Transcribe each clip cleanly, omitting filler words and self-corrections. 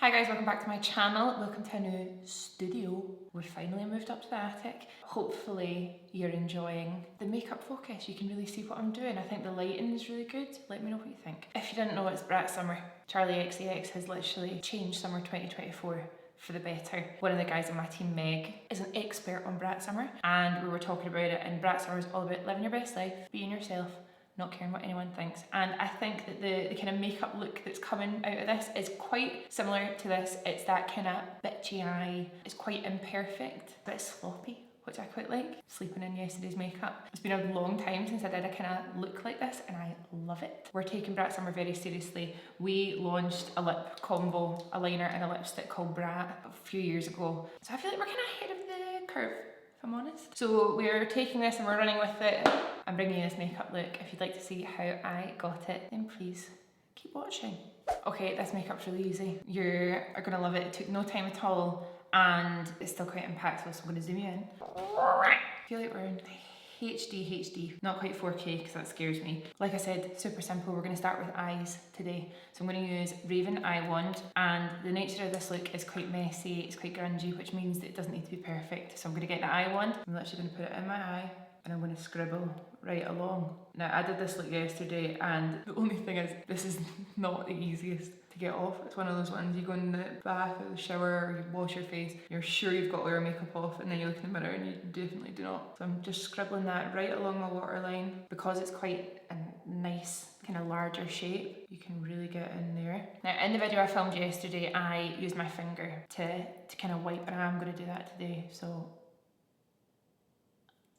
Hi guys, welcome back to my channel. Welcome to a new studio. We've finally moved up to the attic. Hopefully you're enjoying the makeup focus. You can really see what I'm doing. I think the lighting is really good. Let me know what you think. If you didn't know, it's Brat Summer. Charlie XCX has literally changed summer 2024 for the better. One of the guys on my team, Meg, is an expert on Brat Summer, and we were talking about it, and Brat Summer is all about living your best life, being yourself, not caring what anyone thinks. And I think that the kind of makeup look that's coming out of this is quite similar to this. It's that kind of bitchy eye. It's quite imperfect, but it's sloppy, which I quite like. Sleeping in yesterday's makeup. It's been a long time since I did a kind of look like this, and I love it. We're taking Brat Summer very seriously. We launched a lip combo, a liner and a lipstick called Brat a few years ago. So I feel like we're kind of ahead of the curve, if I'm honest. So we're taking this and we're running with it. I'm bringing you this makeup look. If you'd like to see how I got it, then please keep watching. Okay, this makeup's really easy. You're gonna love it. It took no time at all, and it's still quite impactful, so I'm gonna zoom you in. I feel like we're in HD, not quite 4K because that scares me. Like I said, super simple. We're gonna start with eyes today. So I'm gonna use Raven Eye Wand, and the nature of this look is quite messy, it's quite grungy, which means that it doesn't need to be perfect. So I'm gonna get the eye wand, I'm literally gonna put it in my eye, and I'm gonna scribble right along. Now I did this look yesterday, and the only thing is, this is not the easiest to get off. It's one of those ones, you go in the bath or the shower, or you wash your face, you're sure you've got all your makeup off, and then you look in the mirror and you definitely do not. So I'm just scribbling that right along my waterline. Because it's quite a nice kind of larger shape, you can really get in there. Now in the video I filmed yesterday, I used my finger to kind of wipe, and I'm going to do that today. So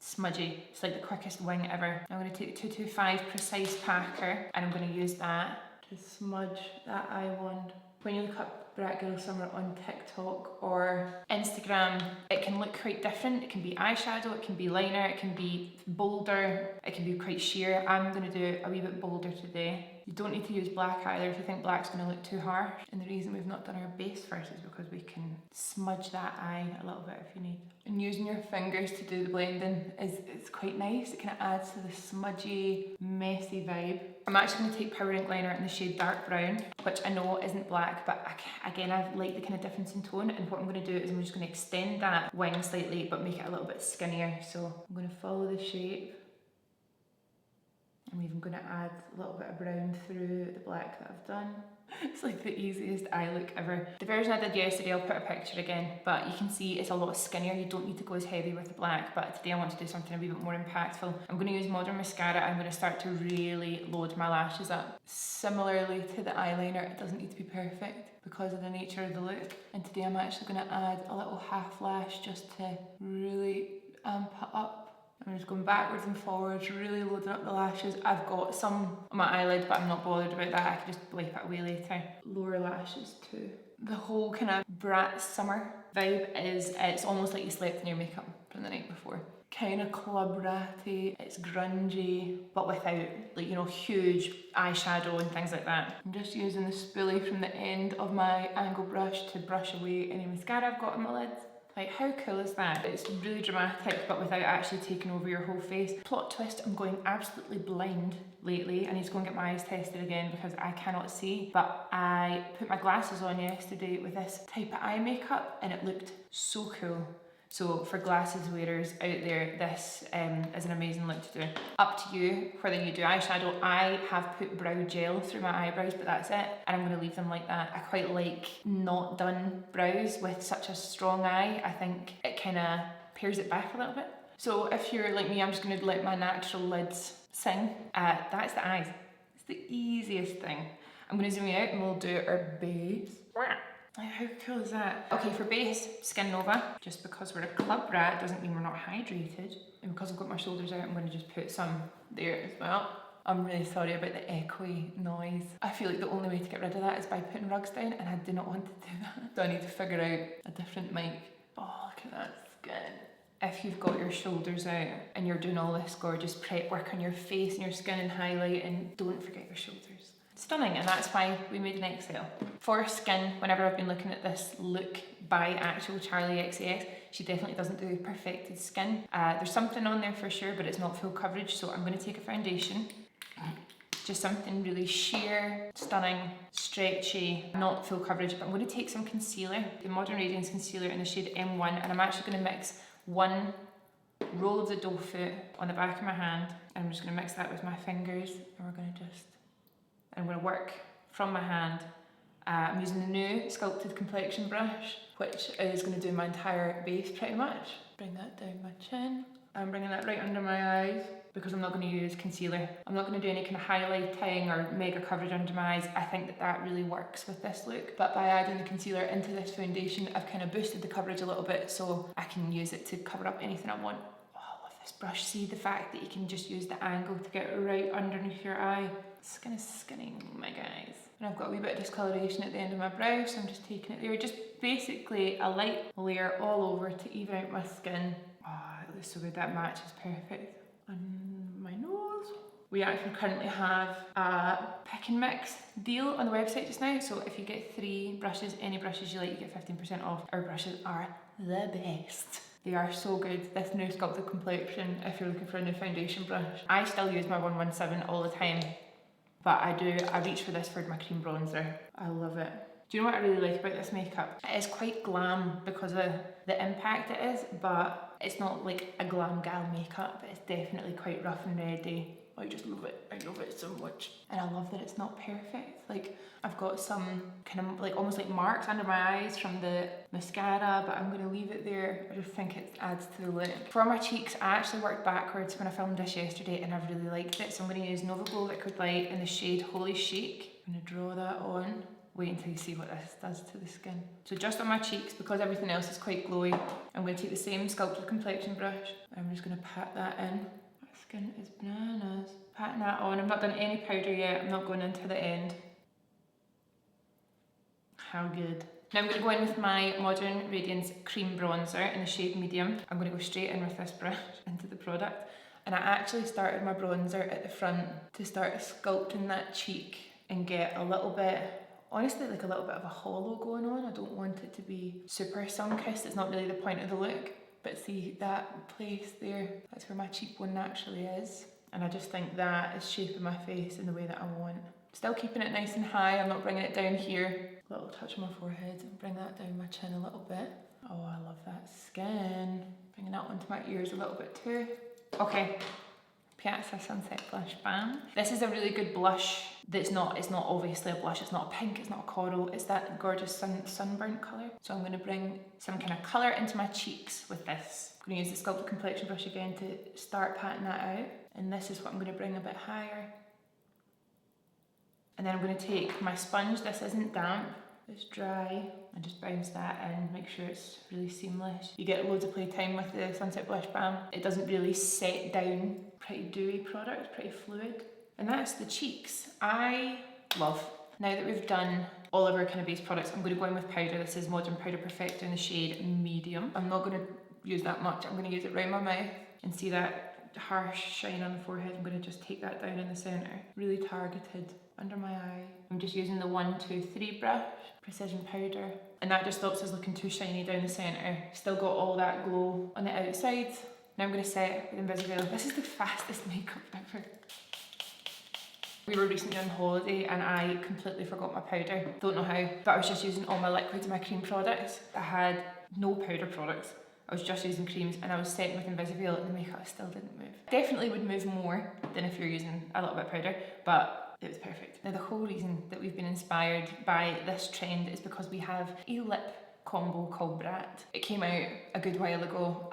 smudgy, it's like the quickest wing ever. I'm going to take 225 Precise Packer, and I'm going to use that to smudge that eye wand. When you look up Brat Girl Summer on TikTok or Instagram, it can look quite different. It can be eyeshadow, it can be liner, it can be bolder, it can be quite sheer. I'm going to do it a wee bit bolder today. You don't need to use black either if you think black's going to look too harsh. And the reason we've not done our base first is because we can smudge that eye a little bit if you need. And using your fingers to do the blending is quite nice. It kind of adds to the smudgy, messy vibe. I'm actually going to take Power Ink Liner in the shade Dark Brown, which I know isn't black, but again, I like the kind of difference in tone. And what I'm going to do is I'm just going to extend that wing slightly, but make it a little bit skinnier. So I'm going to follow the shape. I'm even going to add a little bit of brown through the black that I've done. It's like the easiest eye look ever. The version I did yesterday, I'll put a picture again, but you can see it's a lot skinnier. You don't need to go as heavy with the black, but today I want to do something a wee bit more impactful. I'm going to use Modern Mascara. I'm going to start to really load my lashes up. Similarly to the eyeliner, it doesn't need to be perfect because of the nature of the look. And today I'm actually going to add a little half lash just to really amp it up. I'm just going backwards and forwards, really loading up the lashes. I've got some on my eyelid, but I'm not bothered about that. I can just wipe it away later. Lower lashes too. The whole kind of Brat Summer vibe is, it's almost like you slept in your makeup from the night before. Kind of club ratty, it's grungy, but without, like, you know, huge eyeshadow and things like that. I'm just using the spoolie from the end of my angle brush to brush away any mascara I've got on my lids. Like, how cool is that? It's really dramatic, but without actually taking over your whole face. Plot twist, I'm going absolutely blind lately. I need to go and get my eyes tested again because I cannot see. But I put my glasses on yesterday with this type of eye makeup, and it looked so cool. So for glasses wearers out there, this is an amazing look to do. Up to you whether you do eyeshadow. I have put brow gel through my eyebrows, but that's it. And I'm going to leave them like that. I quite like not done brows with such a strong eye. I think it kind of pairs it back a little bit. So if you're like me, I'm just going to let my natural lids sing. That's the eyes. It's the easiest thing. I'm going to zoom you out and we'll do our base. How cool is that? Okay, for base, Skin Nova. Just because we're a club rat doesn't mean we're not hydrated. And because I've got my shoulders out, I'm going to just put some there as well. I'm really sorry about the echoey noise. I feel like the only way to get rid of that is by putting rugs down, and I do not want to do that. So I need to figure out a different mic. Oh, look at that skin. If you've got your shoulders out and you're doing all this gorgeous prep work on your face and your skin and highlight, and don't forget your shoulders. Stunning, and that's why we made an XL. For skin, whenever I've been looking at this look by actual Charlie XCX, she definitely doesn't do perfected skin. There's something on there for sure, but it's not full coverage, so I'm going to take a foundation Just something really sheer, stunning, stretchy, not full coverage. But I'm going to take some concealer, the Modern Radiance concealer in the shade M1, and I'm actually going to mix one roll of the doe foot on the back of my hand, and I'm just going to mix that with my fingers, and we're going to I'm going to work from my hand. I'm using the new sculpted complexion brush, which is going to do my entire base pretty much. Bring that down my chin. I'm bringing that right under my eyes because I'm not going to use concealer. I'm not going to do any kind of highlighting or mega coverage under my eyes. I think that really works with this look. But by adding the concealer into this foundation, I've kind of boosted the coverage a little bit so I can use it to cover up anything I want. Oh, I love this brush. See the fact that you can just use the angle to get right underneath your eye. It's kind of skinning, my guys. And I've got a wee bit of discoloration at the end of my brow, so I'm just taking it there. Just basically a light layer all over to even out my skin. Oh, it looks so good. That matches perfect. On my nose. We actually currently have a pick and mix deal on the website just now. So if you get 3 brushes, any brushes you like, you get 15% off. Our brushes are the best. They are so good. This new sculpted complexion, if you're looking for a new foundation brush. I still use my 117 all the time. But I reach for this for my cream bronzer. I love it. Do you know what I really like about this makeup? It is quite glam because of the impact it is, but it's not like a glam gal makeup. It's definitely quite rough and ready. I just love it. I love it so much. And I love that it's not perfect. Like, I've got some kind of like almost like marks under my eyes from the mascara, but I'm going to leave it there. I just think it adds to the look. For my cheeks, I actually worked backwards when I filmed this yesterday and I really liked it. So I'm going to use Nova Glow Liquid Light in the shade Holy Chic. I'm going to draw that on. Wait until you see what this does to the skin. So just on my cheeks, because everything else is quite glowy, I'm going to take the same sculpted complexion brush. I'm just going to pat that in. My skin is bananas. Patting that on. I've not done any powder yet. I'm not going into the end. How good. Now I'm going to go in with my Modern Radiance cream bronzer in the shade medium. I'm going to go straight in with this brush into the product. And I actually started my bronzer at the front to start sculpting that cheek and get a little bit, honestly, like a little bit of a hollow going on. I don't want it to be super sun-kissed. It's not really the point of the look. But see that place there? That's where my cheekbone naturally is. And I just think that is shaping my face in the way that I want. Still keeping it nice and high. I'm not bringing it down here. A little touch on my forehead. Bring that down my chin a little bit. Oh, I love that skin. Bringing that onto my ears a little bit too. Okay. Piazza Sunset Blush Balm. This is a really good blush it's not obviously a blush, it's not a pink, it's not a coral, it's that gorgeous sunburnt colour. So I'm going to bring some kind of colour into my cheeks with this. I'm going to use the sculpted complexion brush again to start patting that out. And this is what I'm going to bring a bit higher. And then I'm going to take my sponge, this isn't damp, it's dry, and just bounce that in, make sure it's really seamless. You get loads of playtime with the Sunset Blush Balm. It doesn't really set down, pretty dewy product, pretty fluid. And that's the cheeks. I love. Now that we've done all of our kind of base products, I'm going to go in with powder. This is Modern Powder Perfector in the shade medium. I'm not going to use that much. I'm going to use it around my mouth and see that harsh shine on the forehead. I'm going to just take that down in the centre. Really targeted under my eye. I'm just using the 1, 2, 3 brush, precision powder. And that just stops us looking too shiny down the centre. Still got all that glow on the outside. Now I'm going to set with Invisible. This is the fastest makeup ever. We were recently on holiday and I completely forgot my powder. Don't know how, but I was just using all my liquids and my cream products. I had no powder products. I was just using creams and I was setting with Invisible and the makeup still didn't move. Definitely would move more than if you're using a little bit of powder, but it was perfect. Now the whole reason that we've been inspired by this trend is because we have a lip combo called Brat. It came out a good while ago.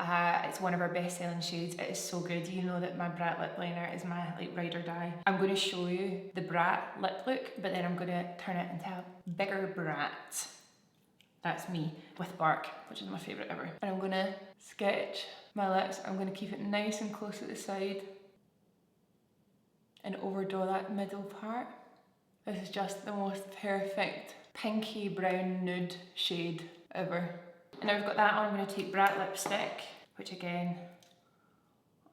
It's one of our best selling shades. It is so good. You know that my Brat lip liner is my like ride or die. I'm going to show you the Brat lip look, but then I'm going to turn it into a bigger Brat. That's me with bark, which is my favourite ever. And I'm going to sketch my lips. I'm going to keep it nice and close at the side and overdraw that middle part. This is just the most perfect pinky brown nude shade ever. And now we've got that on, I'm going to take Brat lipstick, which again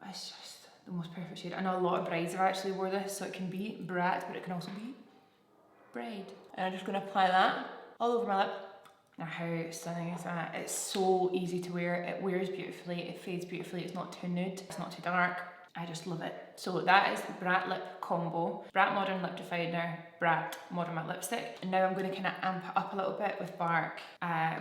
is just the most perfect shade. I know a lot of brides have actually wore this, so it can be Brat, but it can also be bride. And I'm just going to apply that all over my lip. Now how stunning is that? It's so easy to wear, it wears beautifully, it fades beautifully, it's not too nude, it's not too dark. I just love it. So that is the Brat Lip combo. Brat Modern Lip Definer, Brat Modern Matte Lipstick. And now I'm going to kind of amp it up a little bit with Bark,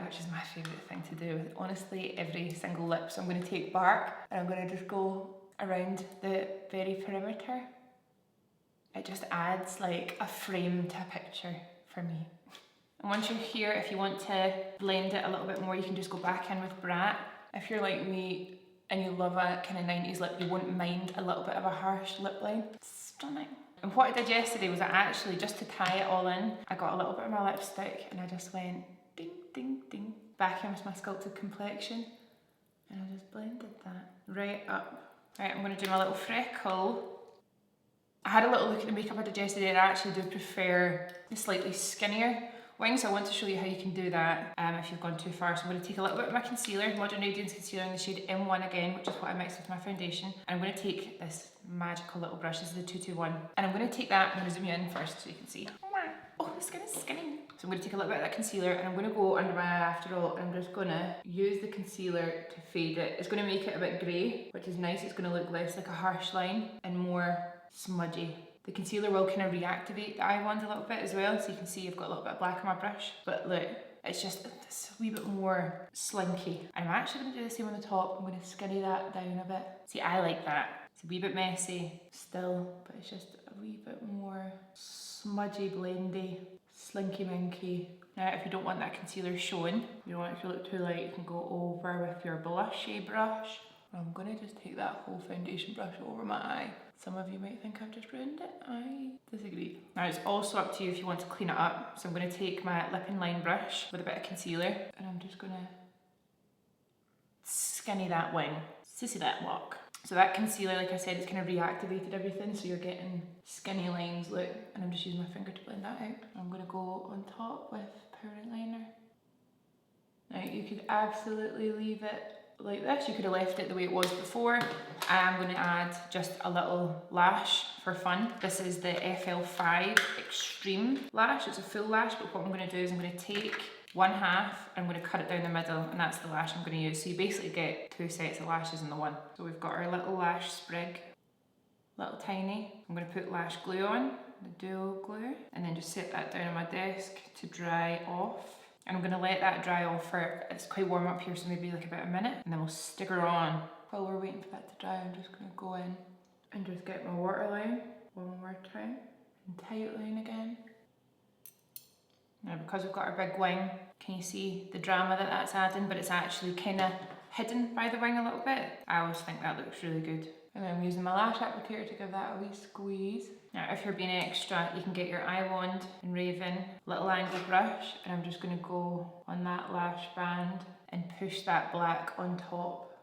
which is my favourite thing to do with honestly every single lip. So I'm going to take Bark and I'm going to just go around the very perimeter. It just adds like a frame to a picture for me. And once you're here, if you want to blend it a little bit more, you can just go back in with Brat. If you're like me and you love a kind of 90s lip, you won't mind a little bit of a harsh lip line. It's stunning. And what I did yesterday was I actually, just to tie it all in, I got a little bit of my lipstick and I just went ding, ding, ding, back in with my Sculpted Complexion. And I just blended that right up. Right, I'm going to do my little freckle. I had a little look at the makeup I did yesterday and I actually do prefer the slightly skinnier wing, so I want to show you how you can do that if you've gone too far. So I'm going to take a little bit of my concealer, Modern Radiance Concealer in the shade M1 again, which is what I mixed with my foundation. And I'm going to take this magical little brush, this is the 221. And I'm going to take that, I'm going to zoom you in first so you can see. Oh, the skin is skinny. So I'm going to take a little bit of that concealer and I'm going to go under my eye after all, and I'm just going to use the concealer to fade it. It's going to make it a bit grey, which is nice. It's going to look less like a harsh line and more smudgy. The concealer will kind of reactivate the eye wand a little bit as well, so you can see I've got a little bit of black on my brush. But look, it's just it's a wee bit more slinky. And I'm actually going to do the same on the top. I'm going to skinny that down a bit. See, I like that. It's a wee bit messy still, but it's just a wee bit more smudgy, blendy, slinky minky. Now, if you don't want that concealer showing, you don't want it to look too light, you can go over with your blushy brush. I'm going to just take that whole foundation brush over my eye. Some of you might think I've just ruined it. I disagree. Now it's also up to you if you want to clean it up. So I'm going to take my lip and line brush with a bit of concealer and I'm just going to skinny that wing. Sissy that walk. So that concealer, like I said, it's kind of reactivated everything, so you're getting skinny lines, look. And I'm just using my finger to blend that out. I'm going to go on top with powder liner. Now you could absolutely leave it like this. You could have left it the way it was before. I'm going to add just a little lash for fun. This is the FL5 Extreme lash. It's a full lash, but what I'm going to do is I'm going to take one half, I'm going to cut it down the middle, and that's the lash I'm going to use. So you basically get two sets of lashes in the one. So we've got our little lash sprig, little tiny. I'm going to put lash glue on, the duo glue, and then just set that down on my desk to dry off. And I'm going to let that dry off for, it's quite warm up here, so maybe like about a minute, and then we'll stick her on. While we're waiting for that to dry, I'm just going to go in and just get my waterline one more time and tight line again. Now because we've got our big wing, can you see the drama that that's adding, but it's actually kind of hidden by the wing a little bit. I always think that looks really good. And then I'm using my lash applicator to give that a wee squeeze. Now if you're being extra, you can get your eye wand and Raven little angle brush, and I'm just going to go on that lash band and push that black on top.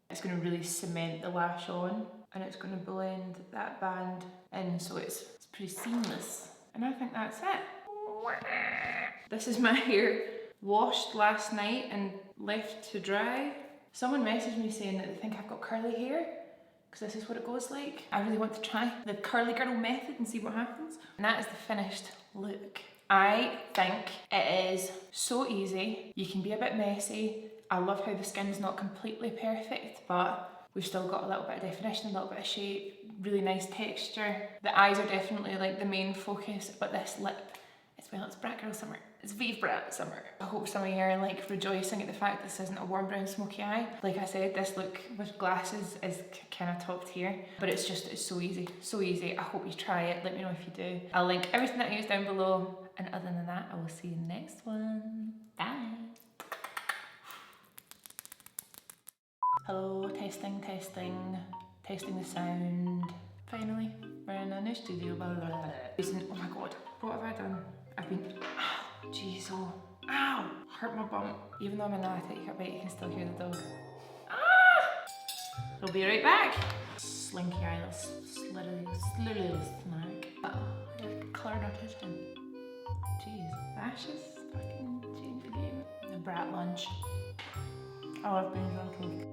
It's going to really cement the lash on, and it's going to blend that band in, so it's pretty seamless. And I think that's it. This is my hair washed last night and left to dry. Someone messaged me saying that they think I've got curly hair, because this is what it goes like. I really want to try the curly girl method and see what happens. And that is the finished look. I think it is so easy. You can be a bit messy. I love how the skin's not completely perfect, but we've still got a little bit of definition, a little bit of shape, really nice texture. The eyes are definitely like the main focus, but this lip, it's Brat Girl Summer. It's Vive Brat Summer. I hope some of you are like rejoicing at the fact this isn't a warm brown smoky eye. Like I said, this look with glasses is kind of top tier, but it's so easy, so easy. I hope you try it. Let me know if you do. I'll link everything that I use down below, and other than that, I will see you in the next one. Bye. Hello, testing the sound. Finally, we're in a new studio. Blah, blah, blah. Oh my god, what have I done? I've been, ow, jeez, oh, ow, hurt my bum. Even though I'm in a take a bite, you can still hear the dog. Ah! I'll be right back. Slinky eye, slitty snack. Uh-oh, I colour dotted him. Jeez, lashes fucking change the game. The Brat lunch. I love beans on toast.